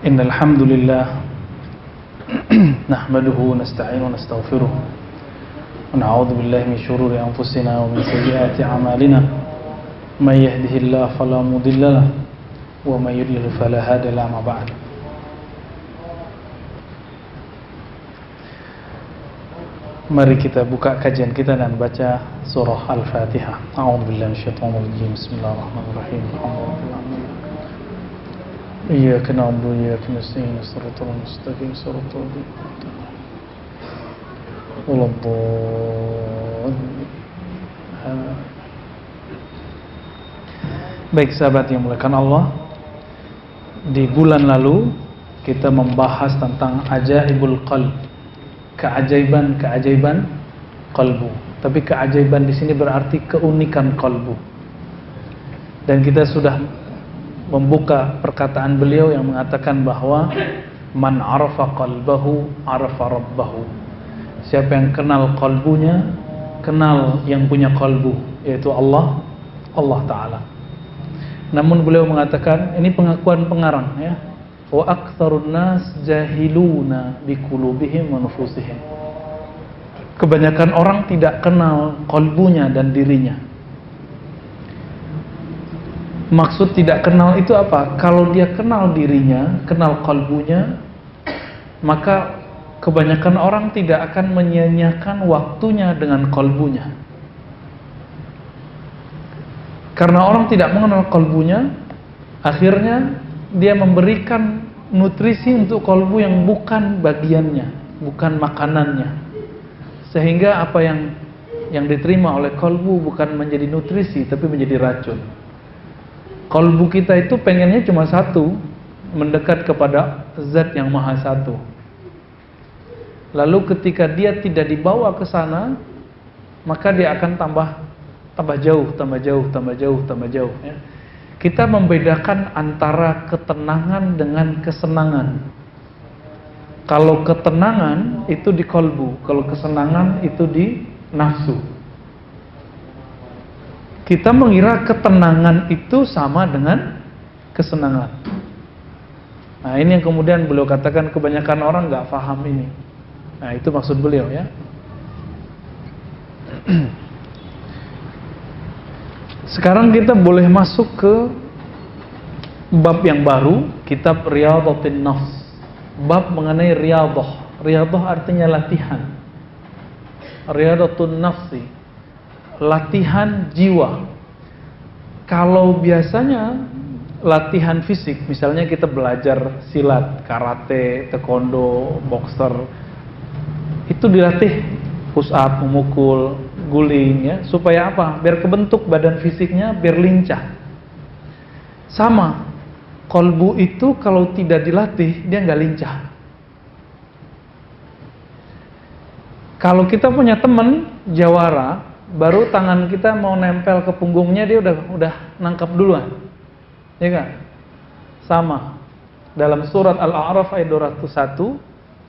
Innal hamdalillah nahmaduhu wa nasta'inuhu wa nastaghfiruh wa na'udzu billahi min shururi anfusina wa min sayyiati a'malina may yahdihillahu fala mudilla lahu wa may yudlil fala hadiya lahu ma ba'd. Mari kita buka kajian kita dan baca surah Al-Fatihah. A'udzubillahi minasyaitonir rajim. Bismillahirrahmanirrahim. Iyyaka na'budu wa iyyaka nasta'in. Shiratal mustaqim. Shiratal ladzina an'amta 'alaihim. Baik sahabat yang muliakan Allah, di bulan lalu kita membahas tentang ajaibul qalb, keajaiban kalbu. Tapi keajaiban di sini berarti keunikan kalbu. Dan kita sudah membuka perkataan beliau yang mengatakan bahwa man arafa qalbahu arafa rabbahu. Siapa yang kenal kalbunya, kenal yang punya kalbu, yaitu Allah Ta'ala. Namun beliau mengatakan, ini pengakuan pengarang ya, wa aktsarun nas jahiluna biqulubihim wa nufusihim. Kebanyakan orang tidak kenal kalbunya dan dirinya. Maksud tidak kenal itu apa? Kalau dia kenal dirinya, kenal kalbunya, maka kebanyakan orang tidak akan menyia-nyiakan waktunya dengan kalbunya. Karena orang tidak mengenal kalbunya, akhirnya dia memberikan nutrisi untuk kalbu yang bukan bagiannya, bukan makanannya. Sehingga apa yang diterima oleh kalbu bukan menjadi nutrisi, tapi menjadi racun. Kalbu kita itu pengennya cuma satu, mendekat kepada zat yang maha satu. Lalu ketika dia tidak dibawa ke sana, maka dia akan tambah jauh ya. Kita membedakan antara ketenangan dengan kesenangan. Kalau ketenangan itu di kalbu, kalau kesenangan itu di nafsu. Kita mengira ketenangan itu sama dengan kesenangan. Nah, ini yang kemudian beliau katakan kebanyakan orang nggak paham ini. Nah, itu maksud beliau ya. Sekarang kita boleh masuk ke bab yang baru, kitab Riyadhatin Nafs. Bab mengenai riyadhah. Riyadhah artinya latihan. Riyadhatun nafsi, latihan jiwa. Kalau biasanya latihan fisik, misalnya kita belajar silat, karate, taekwondo, boxer, itu dilatih push up, memukul, guling ya, supaya apa? Biar kebentuk badan fisiknya, biar lincah. Sama, kalbu itu kalau tidak dilatih, dia nggak lincah. Kalau kita punya teman jawara, baru tangan kita mau nempel ke punggungnya, dia udah nangkap duluan, ya kan? Sama, dalam surat Al-A'raf ayat 201,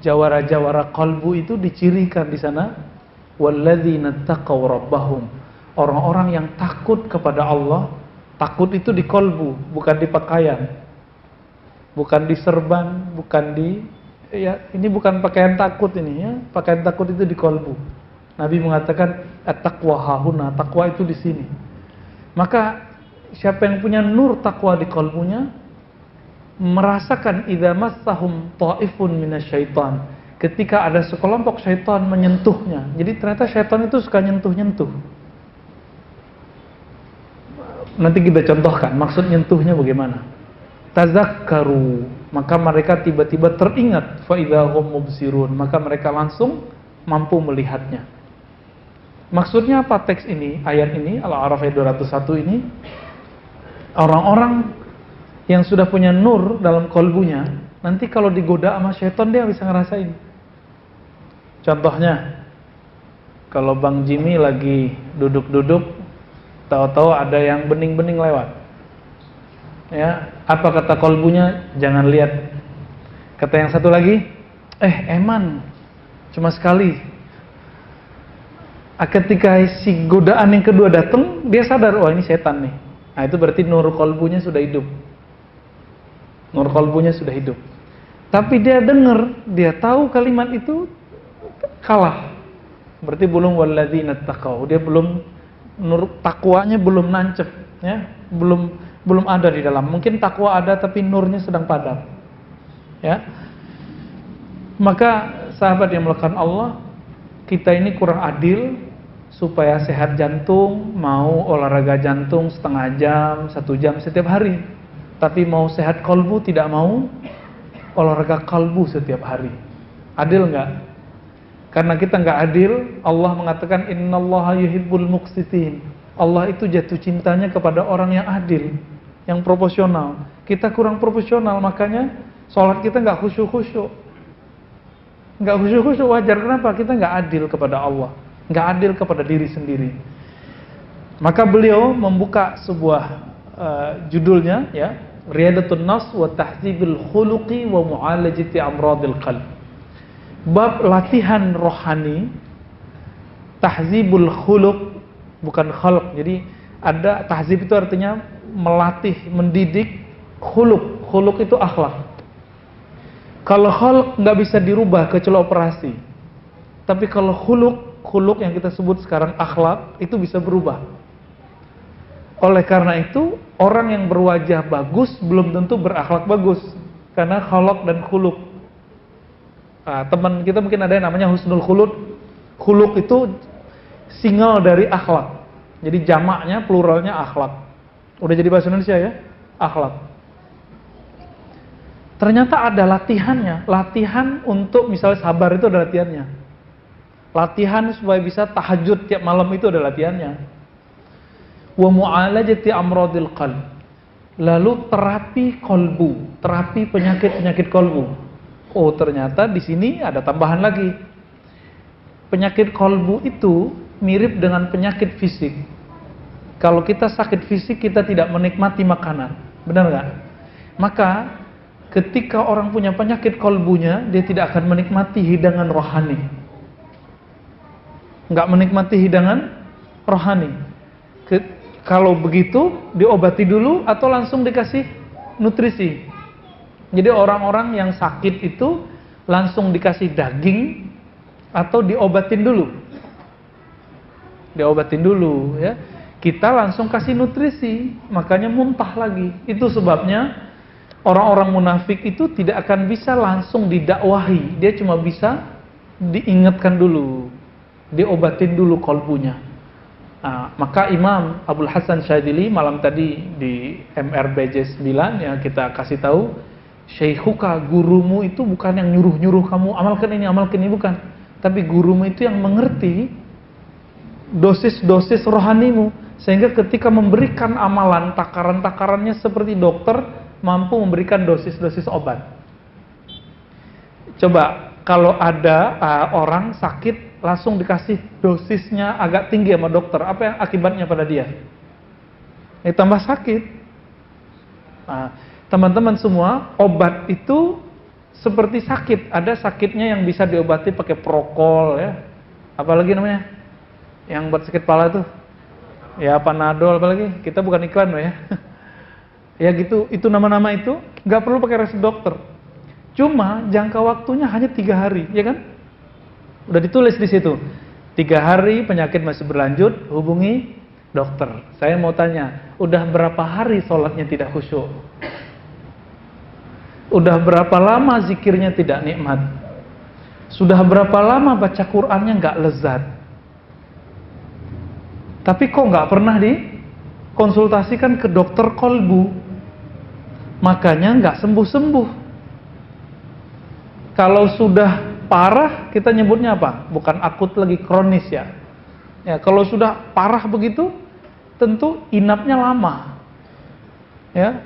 jawara-jawara kalbu itu dicirikan di sana. Walladzina taqaw rabbahum, orang-orang yang takut kepada Allah. Takut itu di kalbu, bukan di pakaian, bukan di serban, bukan di ya, ini bukan pakaian takut ini ya. Pakaian takut itu di kalbu. Nabi mengatakan at-taqwa hahuna, takwa itu di sini. Maka siapa yang punya nur takwa di kalbunya merasakan idza massahum ta'ifun minasyaitan, ketika ada sekelompok syaitan menyentuhnya. Jadi ternyata syaitan itu suka nyentuh-nyentuh. Nanti kita contohkan maksud nyentuhnya bagaimana. Tazakkaru, maka mereka tiba-tiba teringat, fa idzahum mubsirun, maka mereka langsung mampu melihatnya. Maksudnya apa teks ini, ayat ini, Al-A'raf ayat 201 ini? Orang-orang yang sudah punya nur dalam kalbunya, nanti kalau digoda sama syaitan dia bisa ngerasain. Contohnya, kalau Bang Jimmy lagi duduk-duduk, tahu-tahu ada yang bening-bening lewat. Ya, apa kata kalbunya? Jangan lihat. Kata yang satu lagi, eman, cuma sekali. Ketika si godaan yang kedua datang, dia sadar, wah ini setan nih. Nah, itu berarti nur kalbunya sudah hidup. Nur kalbunya sudah hidup. Tapi dia dengar, dia tahu kalimat itu kalah. Berarti belum walladzina taqau. Dia belum takwanya belum nancep, ya. Belum ada di dalam. Mungkin takwa ada tapi nurnya sedang padam. Ya. Maka sahabat yang melakukan Allah, kita ini kurang adil. Supaya sehat jantung, mau olahraga jantung setengah jam, 1 jam setiap hari. Tapi mau sehat kalbu, tidak mau olahraga kalbu setiap hari. Adil enggak? Karena kita enggak adil, Allah mengatakan innallaha yuhibbul muqsitin. Allah itu jatuh cintanya kepada orang yang adil, yang proporsional. Kita kurang proporsional, makanya sholat kita enggak khusyuk-khusyuk. Enggak khusyuk-khusyuk, wajar. Kenapa? Kita enggak adil kepada Allah, enggak adil kepada diri sendiri. Maka beliau membuka sebuah judulnya, ya, Riyadatun Nafs wa Tahdzibul Khuluqi wa Mu'alajati Amradil Qalb. Bab latihan rohani, tahzibul khuluq, bukan khalq. Jadi ada tahzib itu artinya melatih, mendidik. Khuluq itu akhlak. Kalau khalq nggak bisa dirubah kecuali operasi. Tapi kalau khuluq yang kita sebut sekarang akhlak, itu bisa berubah. Oleh karena itu, orang yang berwajah bagus belum tentu berakhlak bagus, karena khalq dan khuluq. Nah, teman kita mungkin ada yang namanya husnul khuluq. Khuluq itu single dari akhlak. Jadi jamaknya, pluralnya akhlak. Udah jadi bahasa Indonesia ya? Akhlak. Ternyata ada latihannya. Latihan untuk misalnya sabar itu ada latihannya. Latihan supaya bisa tahajud tiap malam itu ada latihannya. Wa mu'alajati amradil qalb. Lalu terapi kolbu, terapi penyakit-penyakit kolbu. Oh, ternyata di sini ada tambahan lagi. Penyakit kolbu itu mirip dengan penyakit fisik. Kalau kita sakit fisik, kita tidak menikmati makanan. Benar nggak? Maka ketika orang punya penyakit kolbunya, dia tidak akan menikmati hidangan rohani. Nggak menikmati hidangan rohani. Kalau begitu, diobati dulu atau langsung dikasih nutrisi. Jadi orang-orang yang sakit itu langsung dikasih daging atau diobatin dulu. Diobatin dulu, ya. Kita langsung kasih nutrisi, makanya muntah lagi. Itu sebabnya orang-orang munafik itu tidak akan bisa langsung didakwahi. Dia cuma bisa diingatkan dulu, diobatin dulu kolbunya. Nah, maka Imam Abdul Hasan Syadzili malam tadi di MRBJ 9 yang kita kasih tahu, Syaikhuka, gurumu itu bukan yang nyuruh-nyuruh kamu amalkan ini, bukan. Tapi gurumu itu yang mengerti dosis-dosis rohanimu, sehingga ketika memberikan amalan, takaran-takarannya seperti dokter mampu memberikan dosis-dosis obat. Coba kalau ada orang sakit langsung dikasih dosisnya agak tinggi sama dokter, apa yang akibatnya pada dia? Tambah sakit. Nah, teman-teman semua, obat itu seperti sakit. Ada sakitnya yang bisa diobati pakai prokol, ya. Apalagi namanya? Yang buat sakit kepala tuh. Ya, Panadol apalagi. Kita bukan iklan loh ya. Ya gitu, itu nama-nama itu nggak perlu pakai resep dokter. Cuma jangka waktunya hanya 3 hari, ya kan? Udah ditulis di situ. 3 hari penyakit masih berlanjut, hubungi dokter. Saya mau tanya, udah berapa hari sholatnya tidak khusyuk? Udah berapa lama zikirnya tidak nikmat? Sudah berapa lama baca Qur'annya nggak lezat? Tapi kok nggak pernah dikonsultasikan ke dokter kolbu? Makanya nggak sembuh-sembuh. Kalau sudah parah, kita nyebutnya apa? Bukan akut lagi, kronis ya. Ya, kalau sudah parah begitu, tentu inapnya lama. Ya,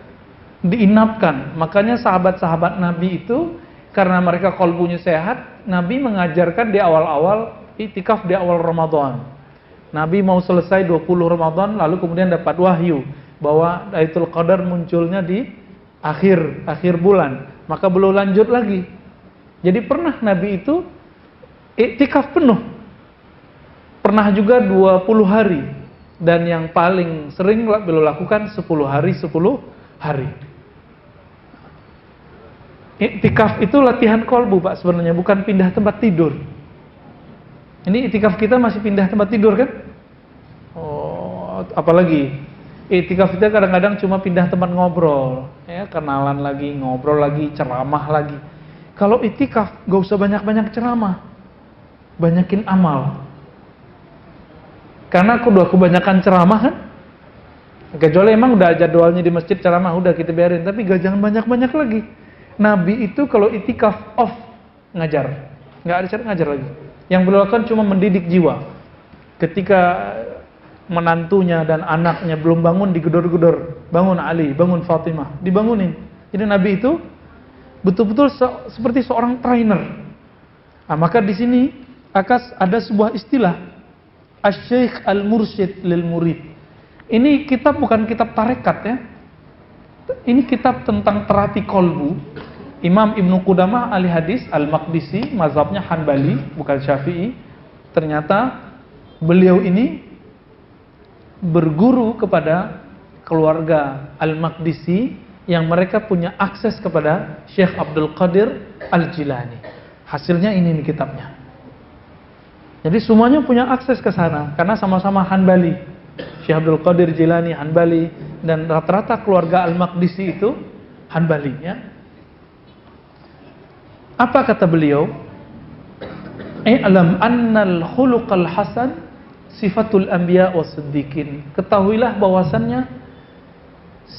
diinapkan. Makanya sahabat-sahabat Nabi itu, karena mereka kolbunya sehat, Nabi mengajarkan di awal-awal iktikaf di awal Ramadan. Nabi mau selesai 20 Ramadan, lalu kemudian dapat wahyu bahwa Lailatul Qadar munculnya di akhir bulan. Maka belum lanjut lagi. Jadi pernah Nabi itu iktikaf penuh. Pernah juga 20 hari. Dan yang paling sering beliau lakukan 10 hari, 10 hari. Iktikaf itu latihan kolbu Pak sebenarnya, bukan pindah tempat tidur. Ini iktikaf kita masih pindah tempat tidur kan? Oh, apalagi iktikaf kita kadang-kadang cuma pindah tempat ngobrol, ya, kenalan lagi, ngobrol lagi, ceramah lagi. Kalau iktikaf gak usah banyak-banyak ceramah, banyakin amal. Karena aku udah kebanyakan ceramah kan, kecuali emang udah jadwalnya di masjid ceramah, udah kita biarin. Tapi jangan banyak-banyak lagi. Nabi itu kalau iktikaf off, ngajar, nggak ada cara ngajar lagi. Yang beliau lakukan cuma mendidik jiwa. Ketika menantunya dan anaknya belum bangun, digedor-gedor, bangun Ali, bangun Fatimah, dibangunin. Jadi Nabi itu betul-betul seperti seorang trainer. Nah, maka di sini ada sebuah istilah Asy-Syaikh Al-Mursyid lil Murid. Ini kitab bukan kitab tarekat ya. Ini kitab tentang terapi kolbu. Imam Ibnu Qudamah ahli hadis Al-Maqdisi, mazhabnya Hanbali bukan Syafi'i. Ternyata beliau ini berguru kepada keluarga Al-Maqdisi yang mereka punya akses kepada Syekh Abdul Qadir Al-Jilani. Hasilnya ini nih kitabnya. Jadi semuanya punya akses ke sana karena sama-sama Hanbali. Syekh Abdul Qadir Jilani Hanbali dan rata-rata keluarga Al-Maqdisi itu Hanbali ya. Apa kata beliau? I'lam annal khuluqal hasan sifatul anbiya was-siddiqin. Ketahuilah bahwasannya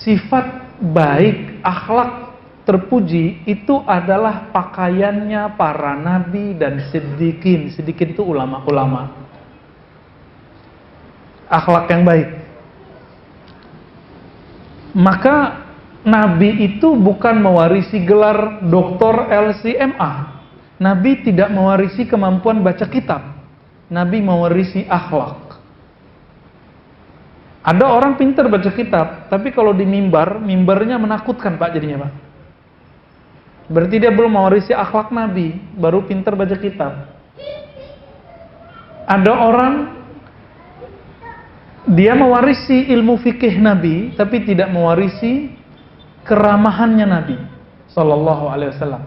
sifat baik, akhlak terpuji itu adalah pakaiannya para nabi dan siddiqin. Siddiqin itu ulama-ulama. Akhlak yang baik. Maka Nabi itu bukan mewarisi gelar doktor LCMA. Nabi tidak mewarisi kemampuan baca kitab. Nabi mewarisi akhlak. Ada orang pintar baca kitab, tapi kalau di mimbarnya menakutkan Pak jadinya Pak. Berarti dia belum mewarisi akhlak Nabi, baru pintar baca kitab. Ada orang dia mewarisi ilmu fikih Nabi, tapi tidak mewarisi keramahannya Nabi Sallallahu Alaihi Wasallam.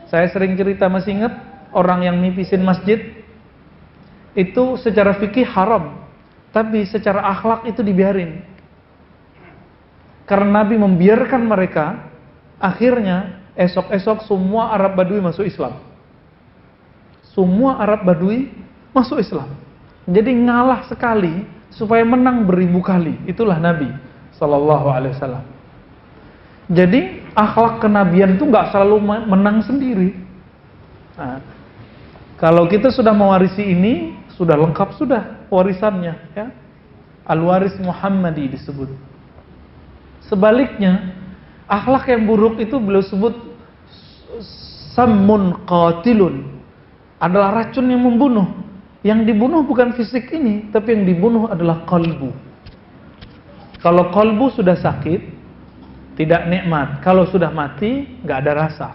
Saya sering cerita, masih ingat orang yang nipisin masjid itu secara fikih haram, tapi secara akhlak itu dibiarin. Karena Nabi membiarkan mereka, akhirnya esok-esok semua Arab Badui masuk Islam. Semua Arab Badui masuk Islam. Jadi ngalah sekali supaya menang beribu kali. Itulah Nabi Sallallahu Alaihi Wasallam. Jadi akhlak kenabian itu nggak selalu menang sendiri. Nah, kalau kita sudah mewarisi ini, sudah lengkap sudah warisannya. Ya. Al-Waris Muhammadi disebut. Sebaliknya, akhlak yang buruk itu beliau sebut sammun qatilun, adalah racun yang membunuh. Yang dibunuh bukan fisik ini, tapi yang dibunuh adalah kalbu. Kalau kalbu sudah sakit, tidak nikmat. Kalau sudah mati, nggak ada rasa.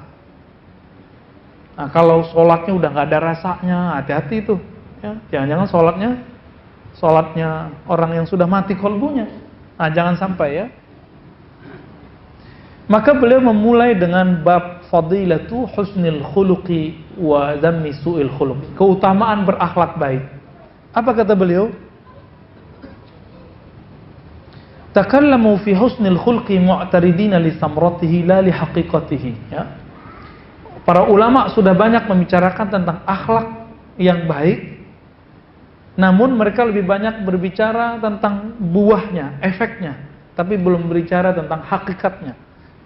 Nah, kalau sholatnya udah nggak ada rasanya, hati-hati itu. Ya, jangan-jangan sholatnya orang yang sudah mati kalbunya. Nah, jangan sampai ya. Maka beliau memulai dengan bab fadilatu husnil khuluqi wa dhammi su'il khuluq. Keutamaan berakhlak baik. Apa kata beliau? Takallamu fi husnil khulqi mu'taridina li samratihi la li haqiqatihi. Ya. Para ulama sudah banyak membicarakan tentang akhlak yang baik, namun mereka lebih banyak berbicara tentang buahnya, efeknya, tapi belum berbicara tentang hakikatnya.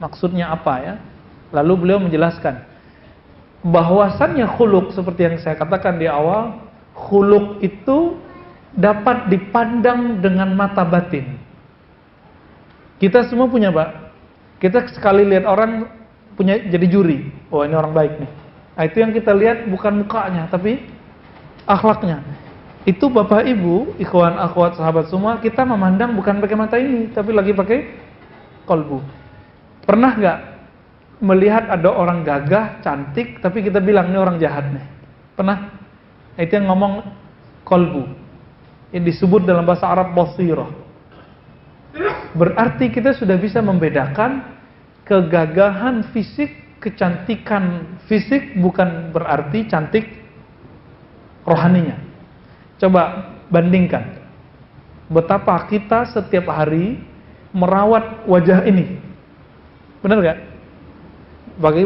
Maksudnya apa ya? Lalu beliau menjelaskan bahwasannya khuluq seperti yang saya katakan di awal, khuluq itu dapat dipandang dengan mata batin. Kita semua punya Pak. Kita sekali lihat orang punya jadi juri. Oh ini orang baik nih. Nah, itu yang kita lihat bukan mukanya tapi akhlaknya. Itu Bapak Ibu, ikhwan akhwat sahabat semua, kita memandang bukan pakai mata ini tapi lagi pakai kolbu. Pernah nggak melihat ada orang gagah, cantik tapi kita bilang ini orang jahat nih? Pernah? Itu yang ngomong kolbu. Ini disebut dalam bahasa Arab basirah. Berarti kita sudah bisa membedakan kegagahan fisik kecantikan fisik bukan berarti cantik rohaninya. Coba bandingkan betapa kita setiap hari merawat wajah ini. Benar gak? Bagi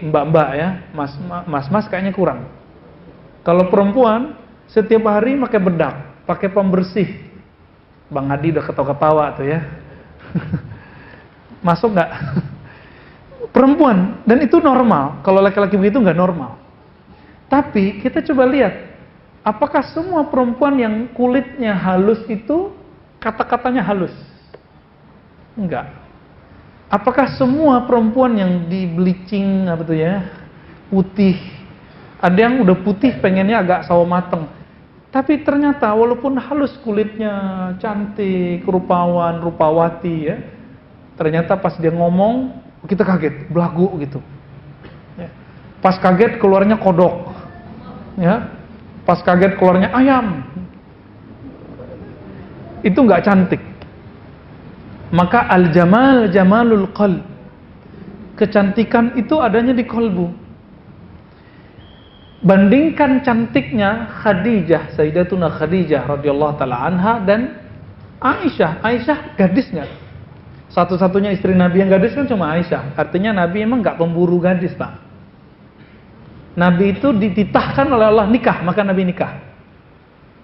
mbak-mbak ya, mas kayaknya kurang. Kalau perempuan setiap hari pakai bedak, pakai pembersih. Bang Adi udah ketawa-ketawa tuh ya. Masuk gak? Perempuan, dan itu normal. Kalau laki-laki begitu nggak normal. Tapi kita coba lihat, apakah semua perempuan yang kulitnya halus itu kata-katanya halus? Enggak. Apakah semua perempuan yang di bleaching apa tuh ya, putih, ada yang udah putih pengennya agak sawo mateng. Tapi ternyata walaupun halus kulitnya, cantik, rupawan, rupawati ya, ternyata pas dia ngomong kita kaget, belagu gitu. Ya. Pas kaget keluarnya kodok, ya. Pas kaget keluarnya ayam. Itu nggak cantik. Maka al-jamal jamalul qalb. Kecantikan itu adanya di kalbu. Bandingkan cantiknya Khadijah, Sayyidatuna Khadijah radhiyallahu taala anha dan Aisyah. Aisyah gadis nggak? Satu-satunya istri Nabi yang gadis kan cuma Aisyah. Artinya Nabi emang nggak pemburu gadis, Pak. Nabi itu dititahkan oleh Allah nikah, maka Nabi nikah.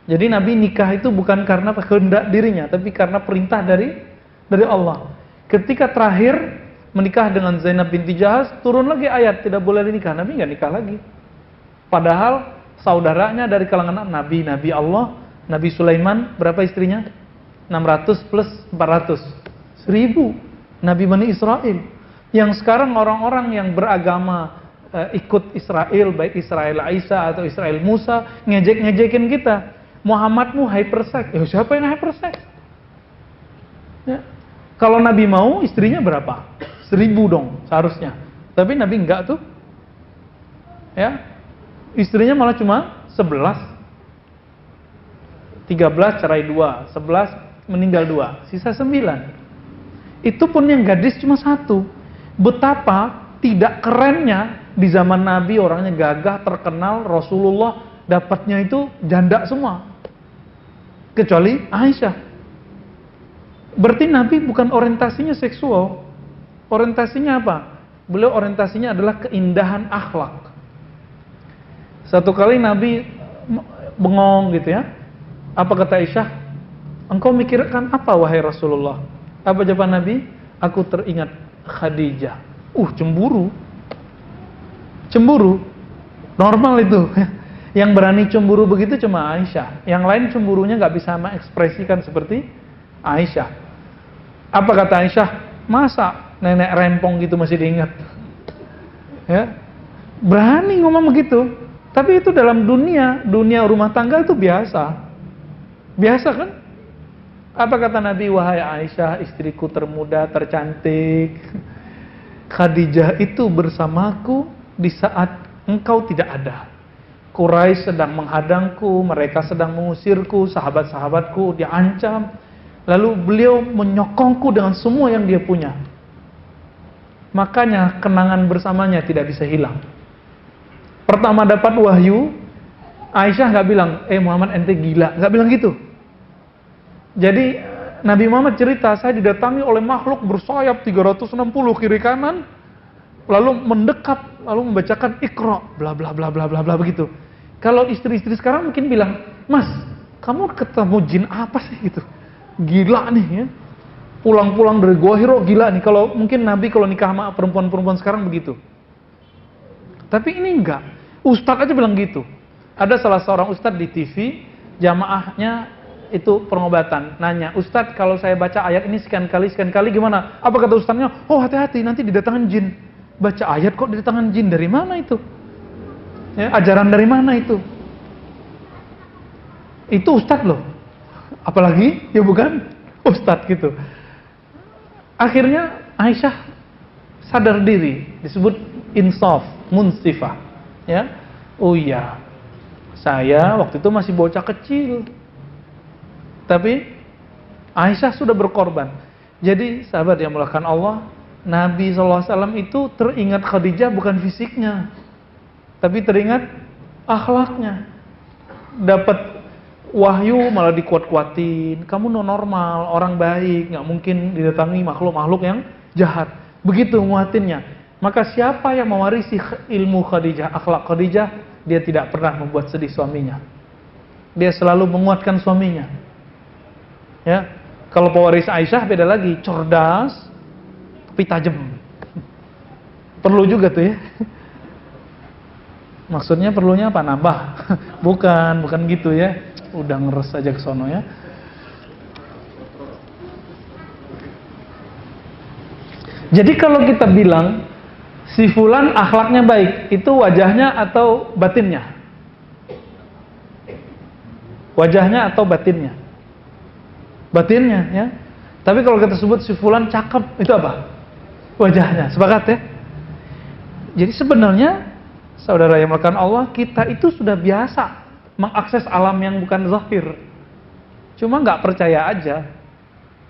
Jadi Nabi nikah itu bukan karena kehendak dirinya, tapi karena perintah dari Allah. Ketika terakhir menikah dengan Zainab binti Jahaz, turun lagi ayat tidak boleh dinikah. Nabi nggak nikah lagi. Padahal saudaranya dari kalangan Nabi Allah, Nabi Sulaiman berapa istrinya? 600 plus 400. 1000 Nabi Bani Israel. Yang sekarang orang-orang yang beragama ikut Israel, baik Israel Isa atau Israel Musa, ngejek-ngejekin kita. Muhammadmu hypersex. Siapa yang hypersex? Ya. Kalau Nabi mau istrinya berapa? 1000 dong seharusnya. Tapi Nabi enggak tuh. Ya. Istrinya malah cuma 11. 13 cerai 2, 11 meninggal 2, sisa 9. Itu pun yang gadis cuma 1. Betapa tidak kerennya di zaman Nabi, orangnya gagah, terkenal, Rasulullah dapatnya itu janda semua. Kecuali Aisyah. Berarti Nabi bukan orientasinya seksual. Orientasinya apa? Beliau orientasinya adalah keindahan akhlak. Satu kali Nabi bengong gitu ya. Apa kata Aisyah? Engkau mikirkan apa wahai Rasulullah? Apa jawaban Nabi? Aku teringat Khadijah. Cemburu. Cemburu. Normal itu. Yang berani cemburu begitu cuma Aisyah. Yang lain cemburunya nggak bisa mengekspresikan seperti Aisyah. Apa kata Aisyah? Masa nenek rempong gitu masih diingat? Ya. Berani ngomong begitu. Tapi itu dalam dunia rumah tangga itu biasa. Biasa kan? Apa kata Nabi? Wahai Aisyah, istriku termuda, tercantik, Khadijah itu bersamaku di saat engkau tidak ada. Quraisy sedang menghadangku, mereka sedang mengusirku, sahabat-sahabatku diancam. Lalu beliau menyokongku dengan semua yang dia punya. Makanya kenangan bersamanya tidak bisa hilang. Pertama dapat wahyu, Aisyah nggak bilang, Muhammad ente gila, nggak bilang gitu. Jadi Nabi Muhammad cerita, saya didatangi oleh makhluk bersayap 360 kiri kanan, lalu mendekat, lalu membacakan Iqra, bla bla bla bla bla bla begitu. Kalau istri-istri sekarang mungkin bilang, Mas, kamu ketemu jin apa sih gitu? Gila nih ya. Pulang-pulang dari Gua Hiro gila nih. Kalau mungkin Nabi kalau nikah sama perempuan-perempuan sekarang begitu. Tapi ini enggak. Ustadz aja bilang gitu. Ada salah seorang ustadz di TV, jamaahnya itu pengobatan, nanya, Ustadz kalau saya baca ayat ini sekian kali gimana? Apa kata ustadznya? Oh hati-hati nanti didatangin jin. Baca ayat kok didatangin jin, dari mana itu? Ya, ajaran dari mana itu? Itu ustadz loh. Apalagi ya bukan ustadz gitu. Akhirnya Aisyah sadar diri, disebut insaf, munsifah. Ya, oh iya, saya waktu itu masih bocah kecil. Tapi Aisyah sudah berkorban. Jadi sahabat yang mulakan Allah, Nabi SAW itu teringat Khadijah bukan fisiknya, tapi teringat akhlaknya. Dapat wahyu malah dikuat-kuatin, kamu normal, orang baik, nggak mungkin didatangi makhluk-makhluk yang jahat. Begitu nguatinnya. Maka siapa yang mewarisi ilmu Khadijah, akhlak Khadijah, dia tidak pernah membuat sedih suaminya. Dia selalu menguatkan suaminya. Ya, kalau pewaris Aisyah beda lagi, cerdas tapi tajam. Perlu juga tuh ya. Maksudnya perlunya apa? Nambah? Bukan gitu ya. Udah ngeres aja ke sono ya. Jadi kalau kita bilang si fulan akhlaknya baik, itu wajahnya atau batinnya? Wajahnya atau batinnya? Batinnya ya. Tapi kalau kita sebut si fulan cakep, itu apa? Wajahnya. Sepakat ya? Jadi sebenarnya saudara yang melakukan Allah, kita itu sudah biasa mengakses alam yang bukan zahir. Cuma nggak percaya aja.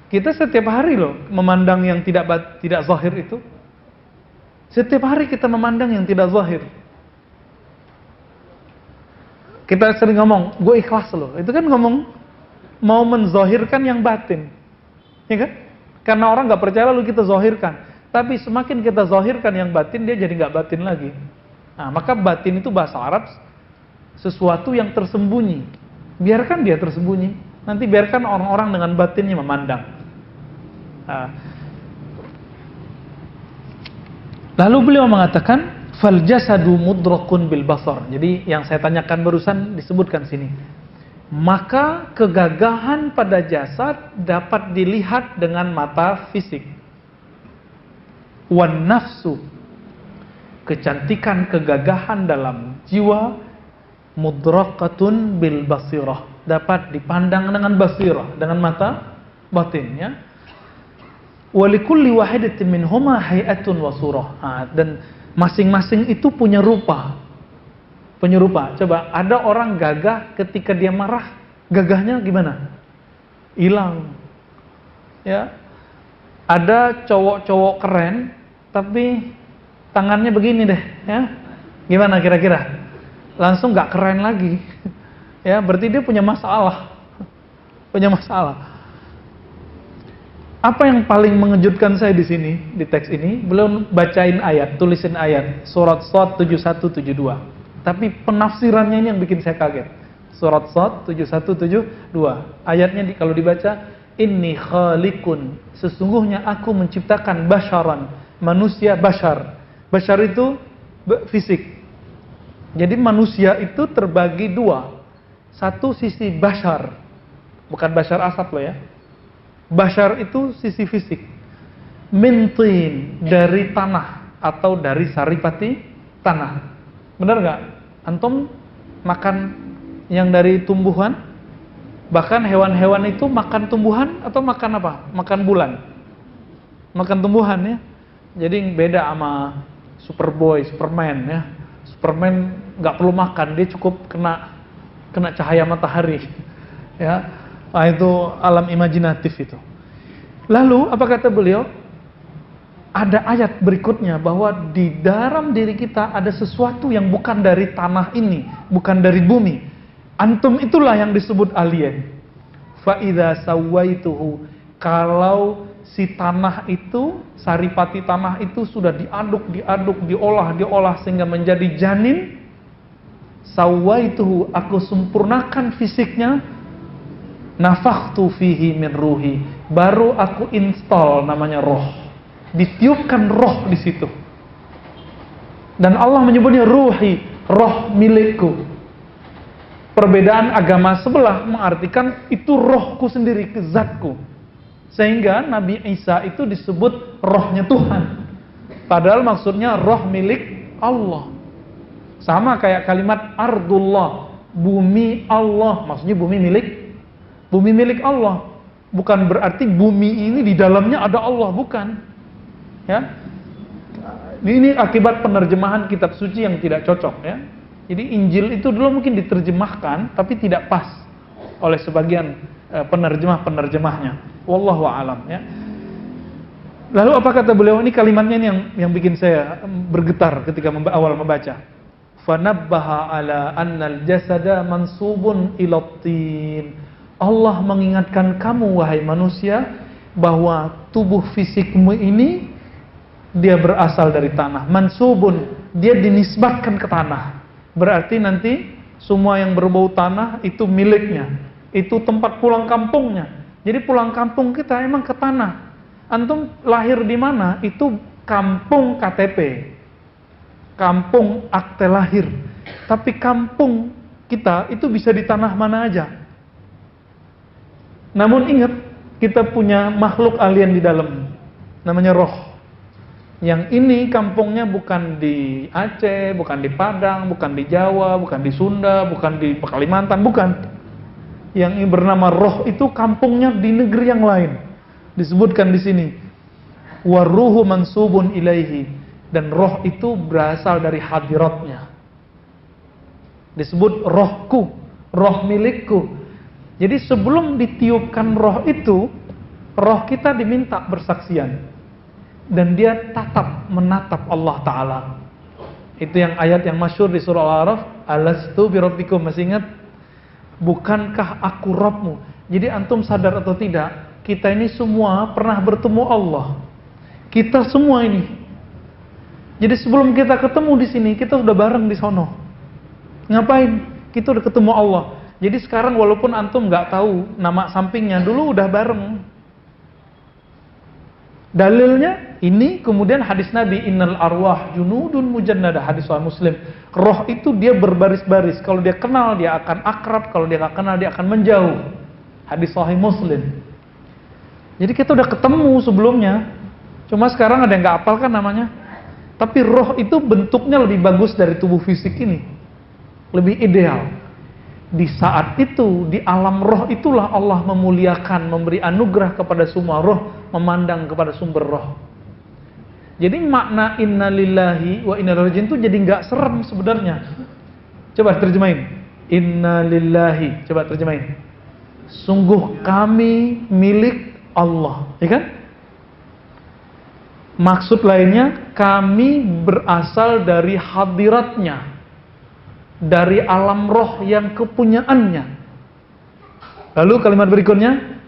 Kita setiap hari loh memandang yang tidak zahir itu. Setiap hari kita memandang yang tidak zahir. Kita sering ngomong, gue ikhlas loh. Itu kan ngomong mau menzahirkan yang batin, ya kan? Karena orang nggak percaya lalu kita zahirkan. Tapi semakin kita zahirkan yang batin, dia jadi nggak batin lagi. Nah, maka batin itu bahasa Arab sesuatu yang tersembunyi. Biarkan dia tersembunyi. Nanti biarkan orang-orang dengan batinnya memandang. Nah. Lalu beliau mengatakan, fal jasadu mudrakun bil basar. Jadi yang saya tanyakan barusan disebutkan sini. Maka kegagahan pada jasad dapat dilihat dengan mata fisik. Wan nafsu, kecantikan kegagahan dalam jiwa, mudrakatun bil basirah, dapat dipandang dengan basirah, dengan mata batinnya. Walikulli wahidatin minhuma hay'atun wa surah. Dan masing-masing itu punya rupa. Penyerupa. Coba ada orang gagah ketika dia marah, gagahnya gimana? Hilang. Ya. Ada cowok-cowok keren tapi tangannya begini deh, ya. Gimana kira-kira? Langsung nggak keren lagi. Ya, berarti dia punya masalah. Punya masalah. Apa yang paling mengejutkan saya di sini, di teks ini, belum bacain ayat, tulisin ayat, surat Shad 7172. Tapi penafsirannya ini yang bikin saya kaget. Surat Shad 7172. Ayatnya kalau dibaca, inni khaliqun, sesungguhnya aku menciptakan basyaran, manusia bashar. Bashar itu fisik. Jadi manusia itu terbagi dua. Satu sisi bashar, bukan bashar asad loh ya. Bashar itu sisi fisik. Mintin, dari tanah atau dari saripati tanah. Benar nggak? Antum makan yang dari tumbuhan? Bahkan hewan-hewan itu makan tumbuhan atau makan apa? Makan bulan. Makan tumbuhan ya. Jadi beda sama Superboy, Superman ya. Superman nggak perlu makan, dia cukup kena cahaya matahari. Ya. Nah, itu alam imajinatif itu. Lalu apa kata beliau? Ada ayat berikutnya bahwa di dalam diri kita ada sesuatu yang bukan dari tanah ini, bukan dari bumi. Antum itulah yang disebut alien. Fa idza sawaituhu, kalau si tanah itu, saripati tanah itu sudah diaduk, diolah sehingga menjadi janin, sawaituhu, aku sempurnakan fisiknya, nafakhtu fihi min ruhi, baru aku install namanya roh, ditiupkan roh di situ. Dan Allah menyebutnya ruhi, roh milikku. Perbedaan agama sebelah mengartikan itu rohku sendiri, kezatku. Sehingga Nabi Isa itu disebut rohnya Tuhan. Padahal maksudnya roh milik Allah. Sama kayak kalimat ardullah, bumi Allah, maksudnya bumi milik Allah. Bukan berarti bumi ini di dalamnya ada Allah, bukan. Ya. Ini akibat penerjemahan kitab suci yang tidak cocok ya. Jadi Injil itu dulu mungkin diterjemahkan tapi tidak pas oleh sebagian penerjemahnya. Wallahu a'lam ya. Lalu apa kata beliau? Ini kalimatnya ini yang bikin saya bergetar ketika awal membaca. Fanabbaha ala annal jasada mansubun ilatin. Allah mengingatkan kamu wahai manusia bahwa tubuh fisikmu ini dia berasal dari tanah. Mansubun, dia dinisbatkan ke tanah. Berarti nanti semua yang berbau tanah itu miliknya. Itu tempat pulang kampungnya. Jadi pulang kampung kita emang ke tanah. Antum lahir di mana? Itu kampung KTP. Kampung akte lahir. Tapi kampung kita itu bisa di tanah mana aja. Namun ingat, kita punya makhluk alien di dalam. Namanya roh. Yang ini kampungnya bukan di Aceh, bukan di Padang, bukan di Jawa, bukan di Sunda, bukan di Kalimantan, bukan. Yang ini bernama roh itu kampungnya di negeri yang lain. Disebutkan di sini, waruhu mansubun ilaihi, dan roh itu berasal dari hadiratnya. Disebut rohku, roh milikku. Jadi sebelum ditiupkan roh itu, roh kita diminta bersaksian, dan dia menatap Allah Ta'ala. Itu yang ayat yang masyhur di surah Al-A'raf, alastu birabbikum, masih ingat? Bukankah aku Rabbmu? Jadi antum sadar atau tidak, kita ini semua pernah bertemu Allah. Kita semua ini. Jadi sebelum kita ketemu di sini, kita sudah bareng di sono. Ngapain? Kita udah ketemu Allah. Jadi sekarang walaupun antum nggak tahu nama sampingnya, dulu udah bareng. Dalilnya ini, kemudian hadis Nabi, innal arwah junudun mujannada, hadis Sahih Muslim. Roh itu dia berbaris-baris. Kalau dia kenal dia akan akrab, kalau dia nggak kenal dia akan menjauh. Hadis Sahih Muslim. Jadi kita udah ketemu sebelumnya. Cuma sekarang ada yang nggak hafal kan namanya. Tapi roh itu bentuknya lebih bagus dari tubuh fisik ini. Lebih ideal. Di saat itu, di alam roh itulah Allah memuliakan, memberi anugerah kepada semua roh, memandang kepada sumber roh. Jadi makna inna lillahi wa inna ilaihi raji'un itu jadi nggak serem sebenarnya. Coba terjemahin. Inna lillahi. Coba terjemahin. Sungguh kami milik Allah, ya kan? Maksud lainnya, kami berasal dari hadiratnya, dari alam roh yang kepunyaannya. Lalu kalimat berikutnya,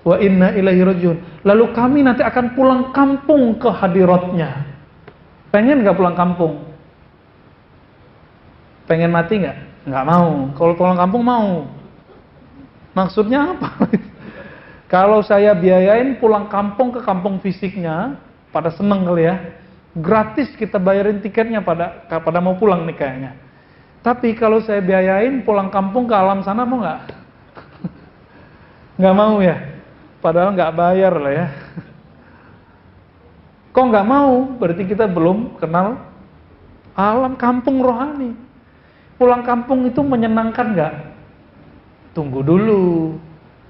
wa inna ilaihi raji'un. Lalu kami nanti akan pulang kampung ke hadiratnya. Pengen gak pulang kampung? Pengen mati gak? Gak mau. Kalau pulang kampung mau. Maksudnya apa? Kalau saya biayain pulang kampung ke kampung fisiknya, pada seneng kali ya. Gratis kita bayarin tiketnya pada mau pulang nih kayaknya. Tapi kalau saya biayain pulang kampung ke alam sana, mau gak? Gak mau ya? Padahal gak bayar lah ya. Kok gak mau? Berarti kita belum kenal alam kampung rohani. Pulang kampung itu menyenangkan gak? Tunggu dulu.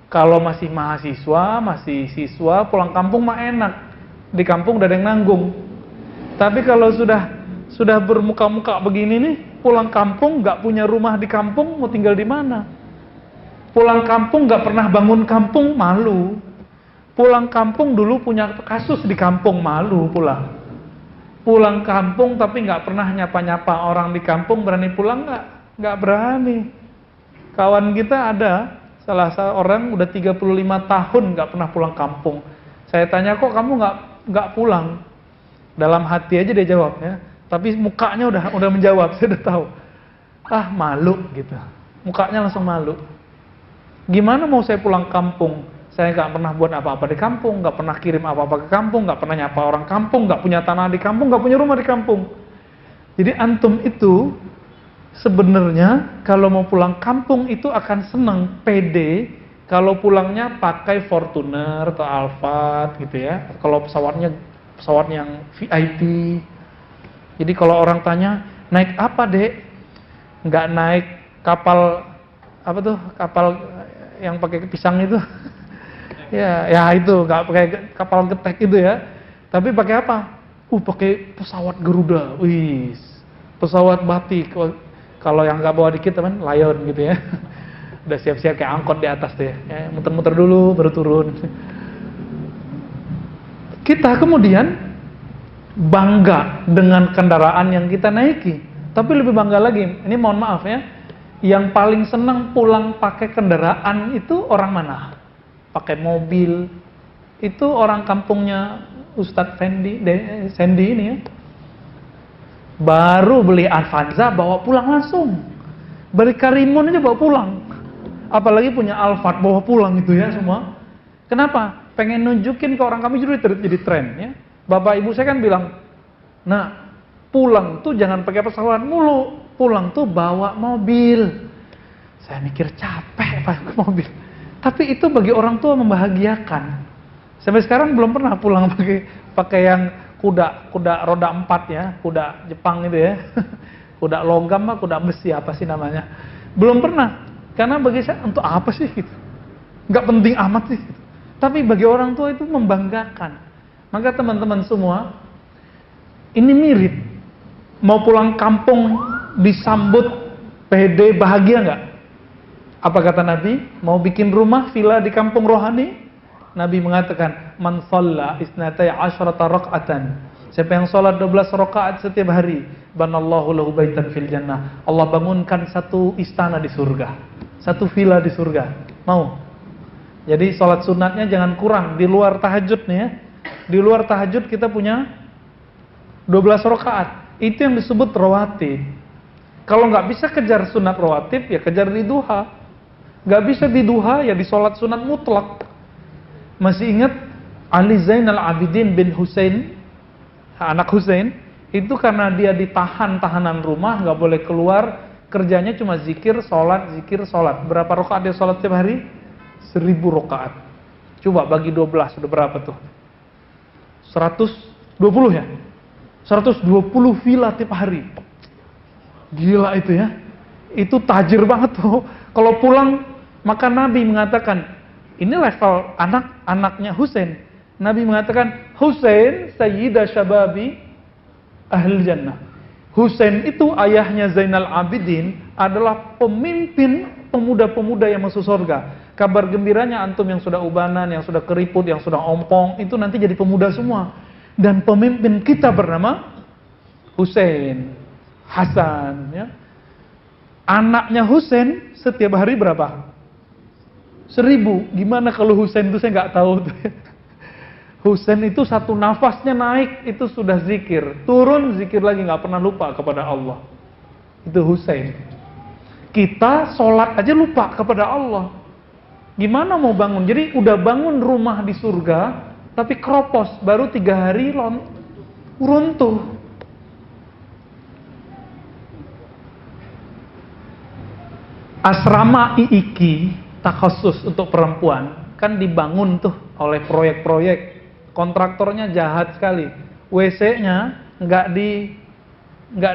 Kalau masih mahasiswa, masih siswa, pulang kampung mah enak. Di kampung udah ada yang nanggung. Tapi kalau sudah bermuka-muka begini nih, pulang kampung gak punya rumah di kampung, mau tinggal di mana? Pulang kampung gak pernah bangun kampung, malu. Pulang kampung dulu punya kasus di kampung, malu pulang. Pulang kampung tapi gak pernah nyapa-nyapa orang di kampung, berani pulang gak? Gak berani. Kawan kita ada, salah seorang udah 35 tahun gak pernah pulang kampung. Saya tanya, kok kamu gak pulang? Dalam hati aja dia jawab ya. Tapi mukanya udah menjawab, saya udah tahu. Ah, malu gitu. Mukanya langsung malu. Gimana mau saya pulang kampung? Saya gak pernah buat apa-apa di kampung, gak pernah kirim apa-apa ke kampung, gak pernah nyapa orang kampung, gak punya tanah di kampung, gak punya rumah di kampung. Jadi antum itu sebenarnya kalau mau pulang kampung itu akan seneng, pede kalau pulangnya pakai Fortuner atau Alphard gitu ya. Kalau pesawat yang VIP. Jadi kalau orang tanya, naik apa dek? Nggak naik kapal, apa tuh, kapal yang pakai pisang itu. ya itu, nggak pakai kapal getek itu ya. Tapi pakai apa? Pakai pesawat Garuda. Wih, pesawat batik. Kalau yang nggak bawa dikit teman, Lion gitu ya. Udah siap-siap kayak angkot di atas tuh ya. Muter-muter dulu baru turun. Kita kemudian bangga dengan kendaraan yang kita naiki. Tapi lebih bangga lagi, ini mohon maaf ya, yang paling senang pulang pakai kendaraan itu orang mana? Pakai mobil. Itu orang kampungnya Ustadz Sandy ini ya. Baru beli Avanza bawa pulang langsung. Beli Karimun aja bawa pulang. Apalagi punya Alphard bawa pulang itu ya semua. Kenapa? Pengen nunjukin ke orang kami jadi tren ya. Bapak ibu saya kan bilang, nah pulang tuh jangan pakai pesawat mulu, pulang tuh bawa mobil. Saya mikir capek pakai mobil. Tapi itu bagi orang tua membahagiakan. Sampai sekarang belum pernah pulang pakai yang kuda roda 4 ya, kuda Jepang itu ya. Kuda logam mah, kuda besi apa sih namanya. Belum pernah. Karena bagi saya untuk apa sih gitu. Enggak penting amat sih gitu. Tapi bagi orang tua itu membanggakan. Maka teman-teman semua, ini mirip. Mau pulang kampung disambut pede bahagia enggak? Apa kata Nabi? Mau bikin rumah villa di kampung rohani? Nabi mengatakan, man shalla isnatai asyrata raq'atan. Siapa yang sholat 12 rakaat setiap hari, banallahu lahu baitan fil jannah. Allah bangunkan satu istana di surga, satu villa di surga. Mau? Jadi sholat sunatnya jangan kurang di luar tahajud nih ya. Di luar tahajud kita punya 12 rakaat. Itu yang disebut rawatib. Kalau nggak bisa kejar sunat rawatib, ya kejar di duha. Nggak bisa di duha, ya di sholat sunat mutlak. Masih ingat Ali Zainal Abidin bin Husain, anak Husain, itu karena dia ditahan tahanan rumah, nggak boleh keluar, kerjanya cuma zikir, sholat. Berapa rakaat dia sholat setiap hari? 1000 rakaat. Coba bagi 12, sudah berapa tuh? 120 ya? 120 villa tiap hari. Gila itu ya. Itu tajir banget tuh. Kalau pulang, maka Nabi mengatakan, ini level anak-anaknya Husain. Nabi mengatakan, Husain sayyida syababi ahli jannah. Husain itu ayahnya Zainal Abidin adalah pemimpin pemuda-pemuda yang masuk surga. Kabar gembiranya antum yang sudah ubanan, yang sudah keriput, yang sudah ompong, itu nanti jadi pemuda semua. Dan pemimpin kita bernama Husain, Hasan. Ya. Anaknya Husain setiap hari berapa? 1000. Gimana kalau Husain itu saya nggak tahu. Husain itu satu nafasnya naik itu sudah zikir, turun zikir lagi, nggak pernah lupa kepada Allah. Itu Husain. Kita sholat aja lupa kepada Allah. Gimana mau bangun? Jadi udah bangun rumah di surga, tapi keropos, baru 3 hari runtuh. Asrama IIKI takhusus untuk perempuan kan dibangun tuh oleh proyek-proyek, kontraktornya jahat sekali. WC-nya nggak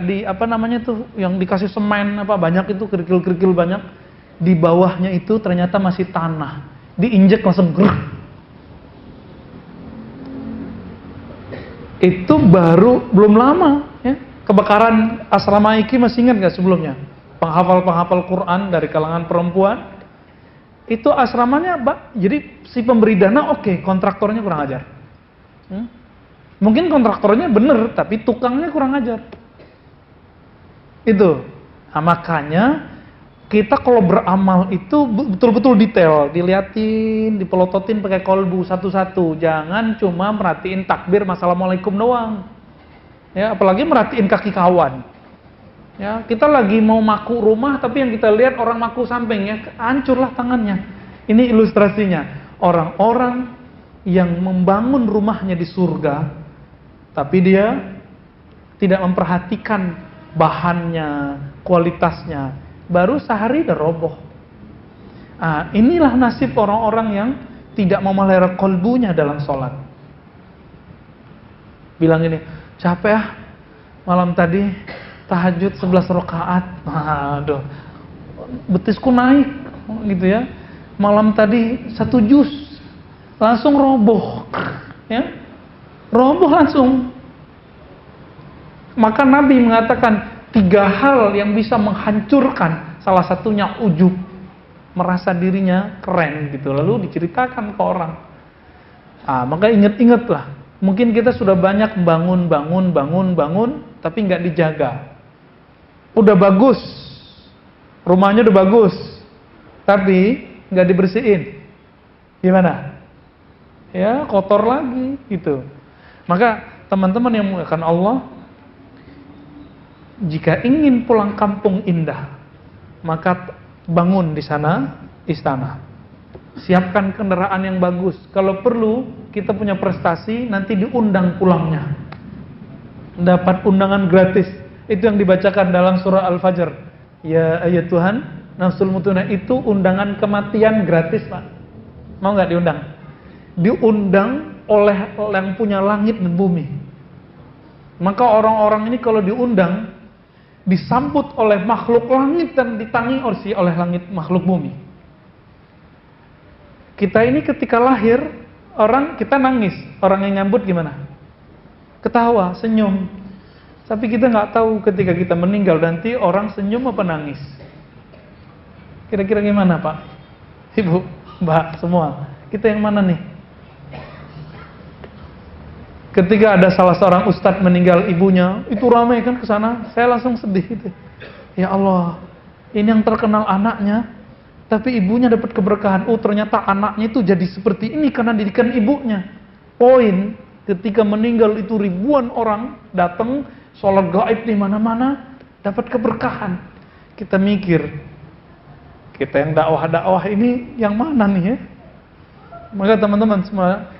di apa namanya tuh yang dikasih semen apa banyak itu kerikil-kerikil banyak, di bawahnya itu ternyata masih tanah, diinjek langsung gruk. Itu baru belum lama ya. Kebakaran asrama IKI masih ingat nggak sebelumnya? Penghafal Quran dari kalangan perempuan. Itu asramanya, jadi si pemberi dana oke, kontraktornya kurang ajar. Mungkin kontraktornya bener, tapi tukangnya kurang ajar. Itu. Nah, makanya kita kalau beramal itu betul-betul detail, diliatin, dipelototin pakai kolbu satu-satu. Jangan cuma merhatiin takbir assalamualaikum doang. Ya, apalagi merhatiin kaki kawan. Ya, kita lagi mau maku rumah, tapi yang kita lihat orang maku samping ya, hancurlah tangannya. Ini ilustrasinya. Orang-orang yang membangun rumahnya di surga, tapi dia tidak memperhatikan bahannya, kualitasnya, baru sehari udah roboh. Nah, inilah nasib orang-orang yang tidak memelihara kolbunya dalam sholat. Bilang ini, capek ah, malam tadi tahajud 11 rakaat. Aduh, betisku naik gitu ya. Malam tadi 1 juz langsung roboh. Ya. Roboh langsung. Maka Nabi mengatakan 3 hal yang bisa menghancurkan, salah satunya ujub, merasa dirinya keren gitu, lalu diceritakan ke orang. Maka ingat-ingatlah, Mungkin kita sudah banyak bangun, tapi nggak dijaga. Udah bagus, rumahnya udah bagus, tapi nggak dibersihin. Gimana? Ya kotor lagi gitu. Maka teman-teman yang menggunakan Allah, jika ingin pulang kampung indah, maka bangun di sana istana. Siapkan kendaraan yang bagus. Kalau perlu kita punya prestasi, nanti diundang pulangnya. Dapat undangan gratis. Itu yang dibacakan dalam surah Al-Fajr. Ya ayat Tuhan, nafsul mutuna itu undangan kematian gratis, Pak. Mau nggak diundang? Diundang oleh yang punya langit dan bumi. Maka orang-orang ini kalau diundang, disambut oleh makhluk langit dan ditangi oleh langit makhluk bumi. Kita ini ketika lahir, kita nangis. Orang yang nyambut gimana? Ketawa, senyum. Tapi kita nggak tahu ketika kita meninggal nanti orang senyum apa nangis. Kira-kira gimana, Pak? Ibu, Mbak, semua. Kita yang mana nih? Ketika ada salah seorang ustadz meninggal ibunya, itu ramai kan ke sana. Saya langsung sedih gitu. Ya Allah, ini yang terkenal anaknya, tapi ibunya dapat keberkahan. Oh, ternyata anaknya itu jadi seperti ini karena didikan ibunya. Poin, ketika meninggal itu ribuan orang datang, sholat gaib di mana-mana, dapat keberkahan. Kita mikir, kita yang dakwah ini yang mana nih ya? Maka teman-teman semua,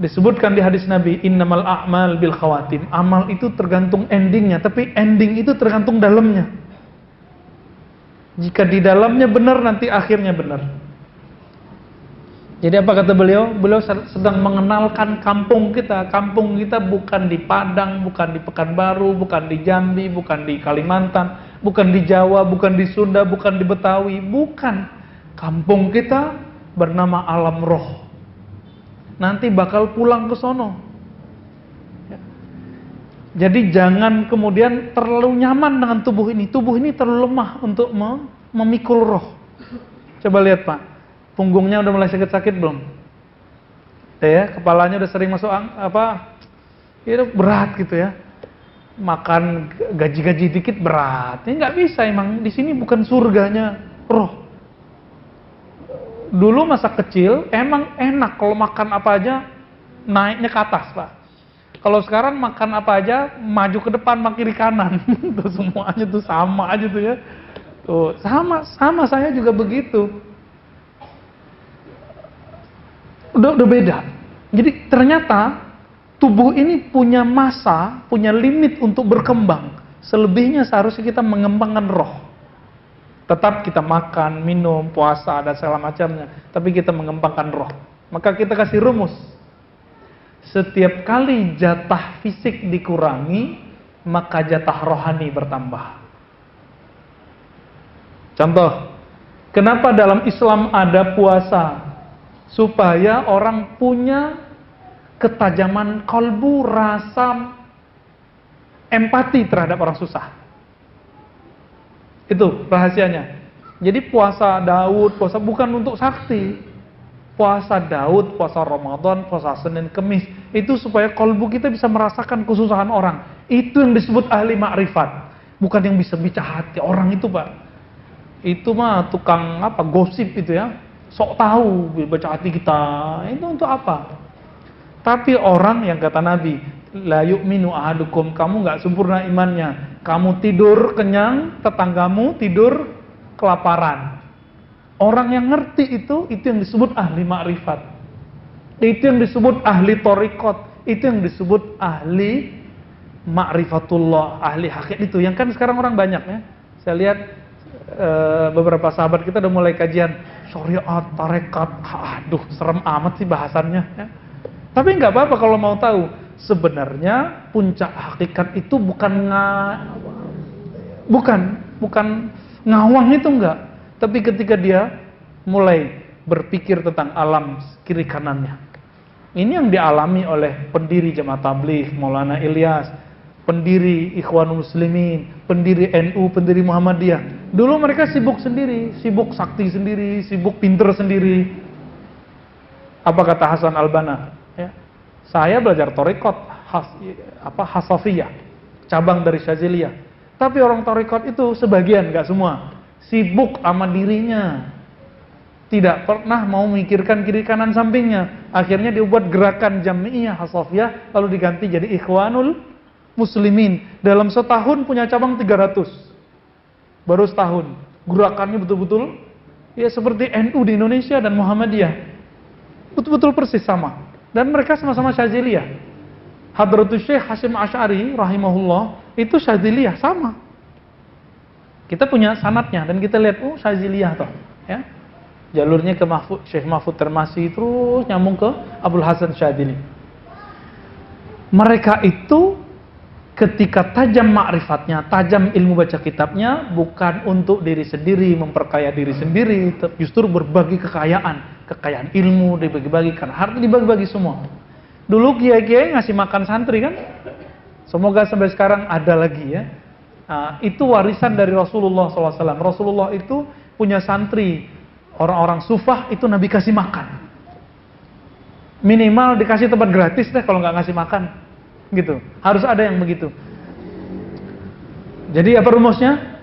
disebutkan di hadis Nabi, innamal a'mal bil khawatim. Amal itu tergantung endingnya, tapi ending itu tergantung dalamnya. Jika di dalamnya benar, nanti akhirnya benar. Jadi apa kata beliau? Beliau sedang mengenalkan kampung kita. Kampung kita bukan di Padang, bukan di Pekanbaru, bukan di Jambi, bukan di Kalimantan, bukan di Jawa, bukan di Sunda, bukan di Betawi. Bukan. Kampung kita bernama alam roh. Nanti bakal pulang ke sono. Jadi jangan kemudian terlalu nyaman dengan tubuh ini. Tubuh ini terlalu lemah untuk memikul roh. Coba lihat, Pak. Punggungnya udah mulai sakit-sakit belum? Ya, kepalanya udah sering masuk itu berat gitu ya. Makan gaji-gaji dikit berat. Ini nggak bisa emang. Di sini bukan surganya roh. Dulu masa kecil emang enak kalau makan apa aja naiknya ke atas, Pak. Kalau sekarang makan apa aja maju ke depan, makin kiri kanan. Tuh semuanya tuh sama aja tuh ya. Tuh sama saya juga begitu. Udah beda. Jadi ternyata tubuh ini punya masa, punya limit untuk berkembang. Selebihnya seharusnya kita mengembangkan roh. Tetap kita makan, minum, puasa, dan segala macamnya. Tapi kita mengembangkan roh. Maka kita kasih rumus. Setiap kali jatah fisik dikurangi, maka jatah rohani bertambah. Contoh, kenapa dalam Islam ada puasa? Supaya orang punya ketajaman kalbu, rasa empati terhadap orang susah. Itu rahasianya. Jadi puasa Daud, puasa bukan untuk sakti. Puasa Daud, puasa Ramadan, puasa Senin, Kemis, itu supaya kalbu kita bisa merasakan kesusahan orang. Itu yang disebut ahli makrifat. Bukan yang bisa bica hati orang itu, Pak. Itu mah tukang gosip itu ya. Sok tahu baca hati kita. Itu untuk apa? Tapi orang yang kata Nabi, la yu'minu ahadukum, kamu enggak sempurna imannya. Kamu tidur kenyang, tetanggamu tidur kelaparan. Orang yang ngerti itu yang disebut ahli makrifat. Itu yang disebut ahli thariqat. Itu yang disebut ahli ma'rifatullah, ahli hakikat itu. Yang kan sekarang orang banyak ya. Saya lihat beberapa sahabat kita udah mulai kajian syariat, tarekat. Aduh, serem amat sih bahasannya ya. Tapi nggak apa-apa kalau mau tahu. Sebenarnya puncak hakikat itu bukan ngawang itu enggak. Tapi ketika dia mulai berpikir tentang alam kiri kanannya. Ini yang dialami oleh pendiri Jamaah Tabligh Maulana Ilyas, pendiri Ikhwanul Muslimin, pendiri NU, pendiri Muhammadiyah. Dulu mereka sibuk sendiri, sibuk sakti sendiri, sibuk pinter sendiri. Apa kata Hasan Al-Banna? Ya. Saya belajar thariqat Hasafiyah, cabang dari Syadziliyah. Tapi orang thariqat itu sebagian, nggak semua, sibuk sama dirinya, tidak pernah mau memikirkan kiri kanan sampingnya. Akhirnya dibuat gerakan Jami'iyah Hasafiyah, lalu diganti jadi Ikhwanul Muslimin. Dalam setahun punya cabang 300, baru setahun. Gerakannya betul-betul ya seperti NU di Indonesia dan Muhammadiyah, betul-betul persis sama. Dan mereka sama-sama Syadziliyah. Hadratus Syekh Hasyim Asy'ari rahimahullah itu Syadziliyah sama. Kita punya sanadnya dan kita lihat, oh Syadziliyah toh, ya. Jalurnya ke Syekh Mahfud Termasi terus nyambung ke Abdul Hasan Syadzili. Mereka itu ketika tajam ma'rifatnya, tajam ilmu baca kitabnya, bukan untuk diri sendiri, memperkaya diri sendiri, justru berbagi kekayaan ilmu dibagi-bagikan, harta dibagi-bagi semua. Dulu kiai-kiai ngasih makan santri kan, semoga sampai sekarang ada lagi ya. Itu warisan dari Rasulullah SAW. Rasulullah itu punya santri, orang-orang sufah itu Nabi kasih makan. Minimal dikasih tempat gratis deh kalau nggak ngasih makan, gitu. Harus ada yang begitu. Jadi apa rumusnya?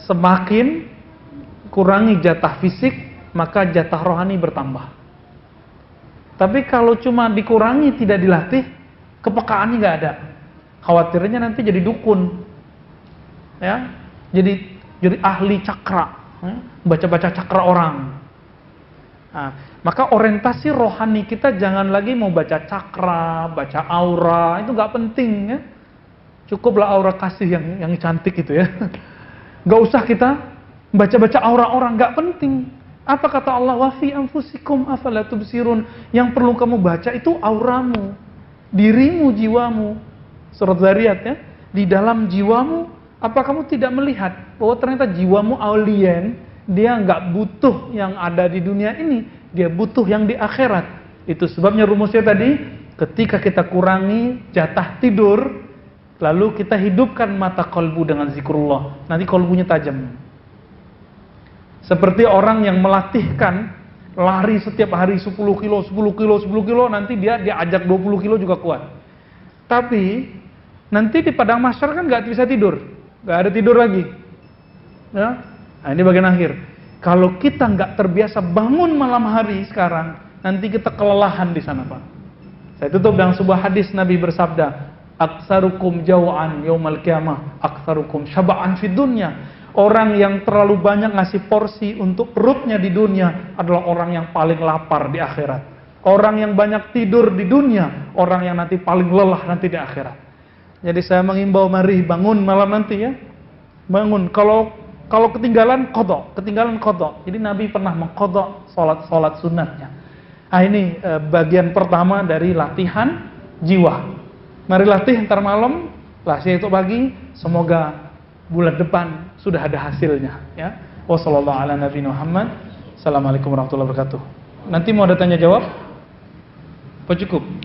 Semakin kurangi jatah fisik, maka jatah rohani bertambah. Tapi kalau cuma dikurangi tidak dilatih, kepekaannya nggak ada. Khawatirnya nanti jadi dukun, ya, jadi ahli cakra, ya? Baca-baca cakra orang. Nah, maka orientasi rohani kita jangan lagi mau baca cakra, baca aura, itu nggak penting ya. Cukuplah aura kasih yang cantik itu ya. Nggak usah kita baca-baca aura orang, nggak penting. Apa kata Allah? Wa fi anfusikum afala tubsirun. Yang perlu kamu baca itu auramu, dirimu, jiwamu. Surat Zariyat ya. Di dalam jiwamu, apa kamu tidak melihat bahwa ternyata jiwamu alien, dia nggak butuh yang ada di dunia ini, dia butuh yang di akhirat. Itu sebabnya rumusnya tadi, ketika kita kurangi jatah tidur, lalu kita hidupkan mata kolbu dengan zikrullah, nanti kolbunya tajam. Seperti orang yang melatihkan lari setiap hari 10 kilo, nanti dia ajak 20 kilo juga kuat. Tapi nanti di padang mahsyar kan nggak bisa tidur, nggak ada tidur lagi. Ya? Nah, ini bagian akhir. Kalau kita nggak terbiasa bangun malam hari sekarang, nanti kita kelelahan di sana, Pak. Saya tutup dengan sebuah hadis Nabi bersabda, "Aktsarukum jau'an yaumal qiyamah, aktsarukum syaba'an fid dunya." Orang yang terlalu banyak ngasih porsi untuk perutnya di dunia adalah orang yang paling lapar di akhirat. Orang yang banyak tidur di dunia, orang yang nanti paling lelah nanti di akhirat. Jadi saya mengimbau, mari bangun malam nanti ya. Bangun. Kalau ketinggalan qadha. Jadi Nabi pernah mengqadha salat sunatnya. Nah, ini bagian pertama dari latihan jiwa. Mari latih ntar malam, latih itu pagi, semoga bulan depan sudah ada hasilnya ya. Wassallallahu ala nabiyina Muhammad. Assalamualaikum warahmatullahi wabarakatuh. Nanti mau ada tanya jawab? Apa cukup?